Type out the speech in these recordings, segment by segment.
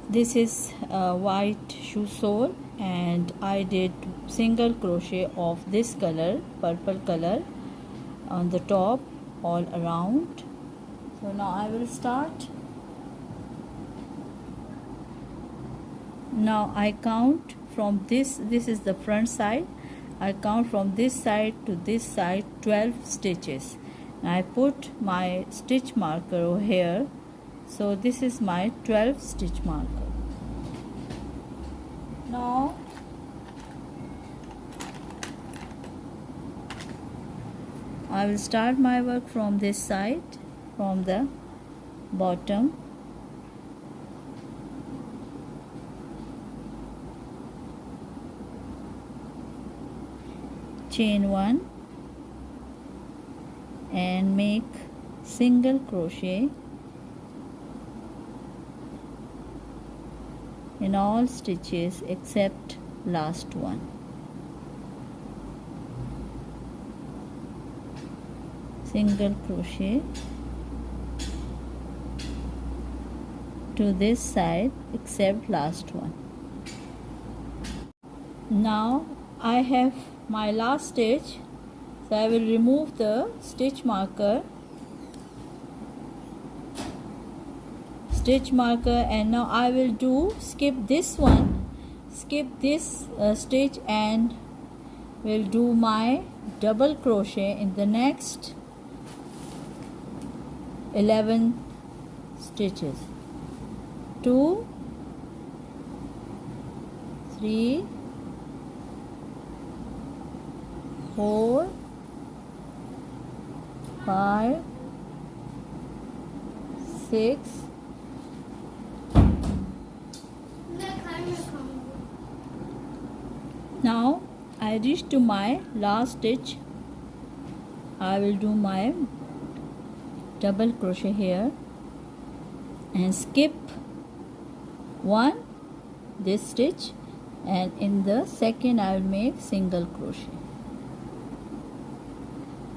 This is a white shoe sole, and I did single crochet of this color, purple color, on the top all around. So now I will start. Now I count from this is the front side. I count from this side to this side 12 stitches. And I put my stitch marker over here. So this is my 12 stitch marker. Now I will start my work from this side, from the bottom. Chain 1 and make single crochet in all stitches except last one. Single crochet to this side except last one. Now I have my last stitch, so I will remove the stitch marker, and now I will skip this one, skip this stitch, and will do my double crochet in the next 11 stitches. 2, 3, 4, 5, 6, now I reach to my last stitch. I will do my double crochet here and skip one, this stitch, and in the second I will make single crochet,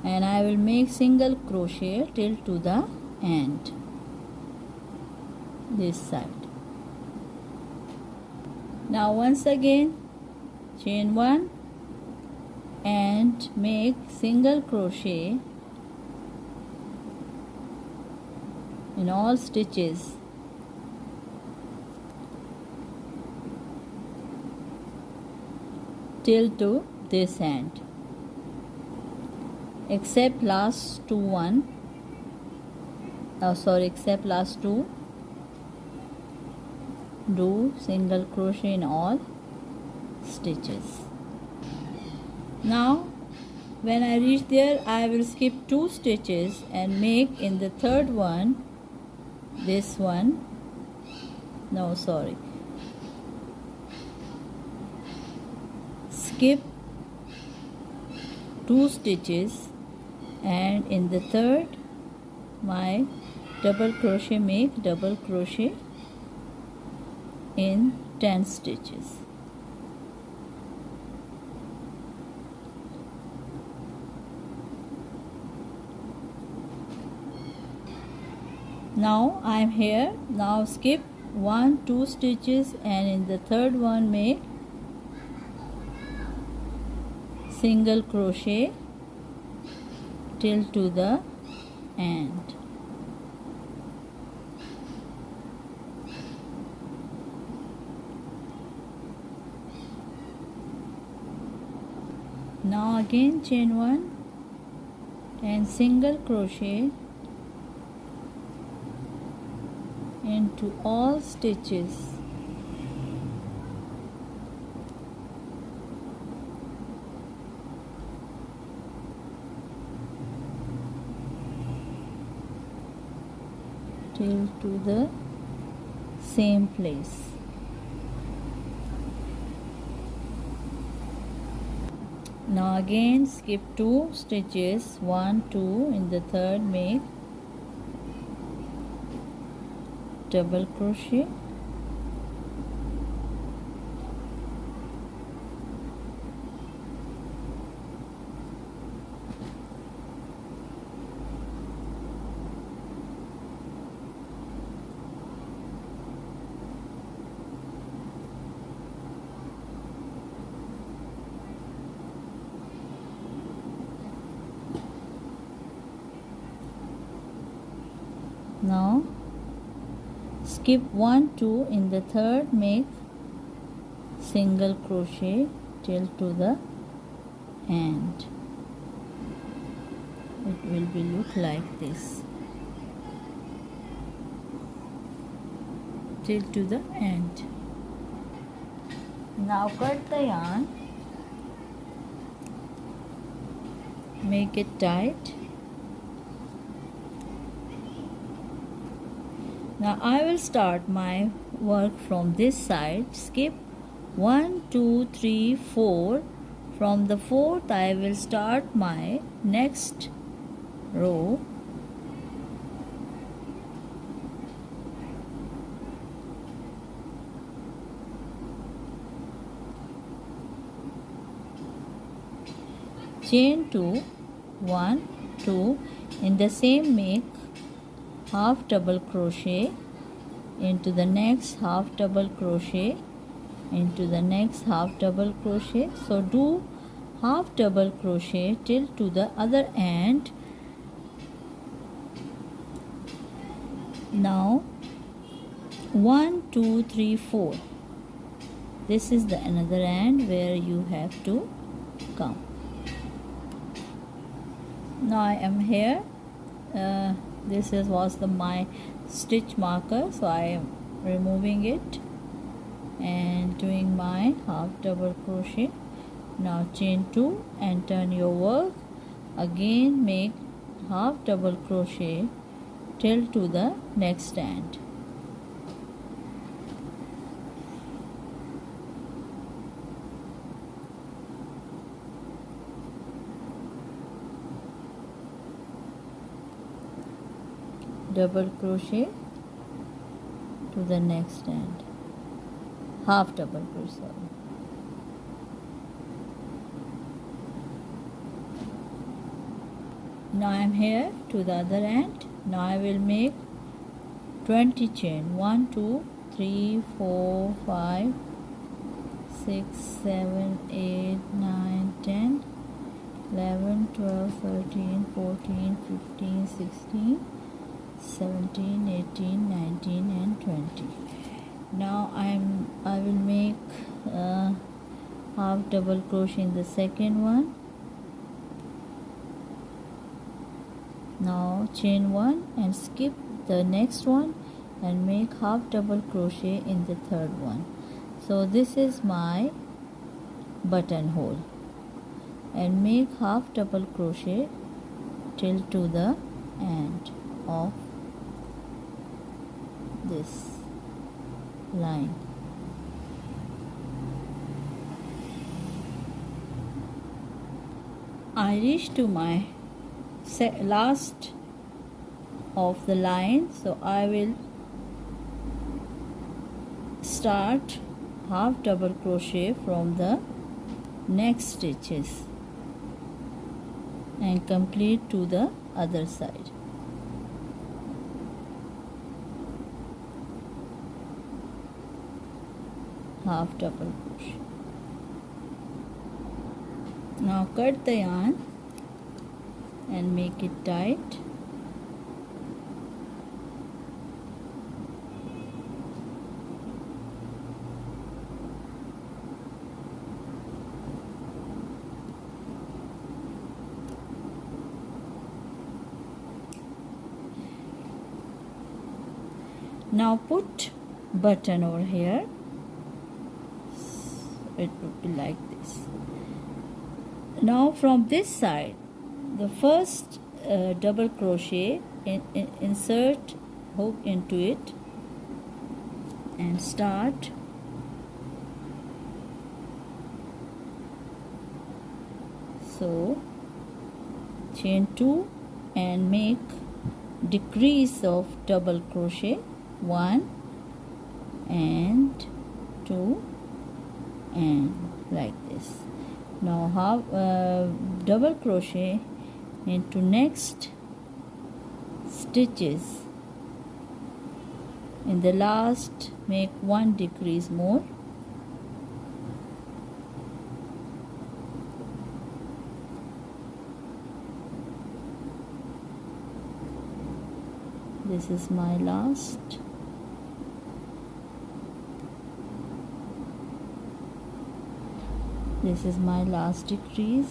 and I will make single crochet till to the end, this side. Now once again chain 1 and make single crochet in all stitches till to this end, except last two, except last two. Do single crochet in all stitches. Now when I reach there, I will skip 2 stitches and make in the third one, this one, skip 2 stitches, and in the third my double crochet, make double crochet in 10 stitches. Now I am here. Now skip 1, 2 stitches, and in the third one make single crochet till to the end. Now again chain 1 and single crochet into all stitches till to the same place. Now again skip 2 stitches, 1, 2, in the third make double crochet, Now skip 1 2 in the third, make single crochet till to the end. It will be look like this till to the end. Now cut the yarn, make it tight. Now I will start my work from this side. Skip 1 2 3 4. From the fourth I will start my next row. Chain 2, 1 2. In the same, make half double crochet into the next half double crochet into the next half double crochet. So do half double crochet till to the other end. Now 1 2 3 4. This is the another end where you have to come. Now I am here. This was my stitch marker, so I am removing it and doing my half double crochet. Now chain 2 and turn your work. Again make half double crochet till to the next end. Double crochet to the next end, half double crochet. Now I am here to the other end. Now I will make 20 chain. 1 2 3 4 5 6 7 8 9 10 11 12 13 14 15 16 17 18 19 and 20. Now I will make half double crochet in the second one. Now chain 1 and skip the next one and make half double crochet in the third one. So this is my buttonhole, and make half double crochet till to the end of this line. I reach to my last of the line, so I will start half double crochet from the next stitches and complete to the other side. Half double crochet. Now cut the yarn and make it tight. Now put button over here. It would be like this. Now from this side, the first double crochet, insert hook into it and start so chain 2 and make decrease of double crochet 1 and 2 and like this. Now half double crochet into next stitches. In the last, make 1 decrease more. This is my last. This is my last decrease.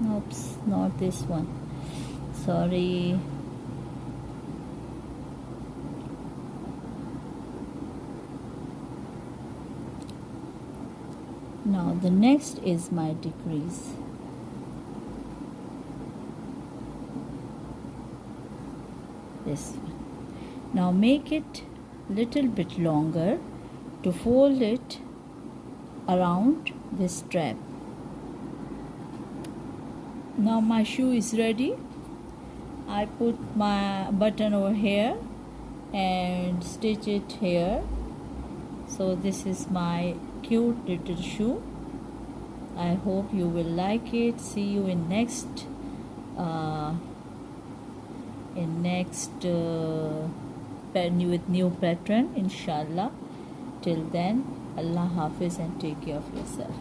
Oops, not this one. Sorry. Now the next is my decrease. This one. Now make it little bit longer to fold it around this strap. Now my shoe is ready. I put my button over here and stitch it here. So this is my cute little shoe. I hope you will like it. See you in next with new pattern, inshallah. Till then, Allah Hafiz and take care of yourself.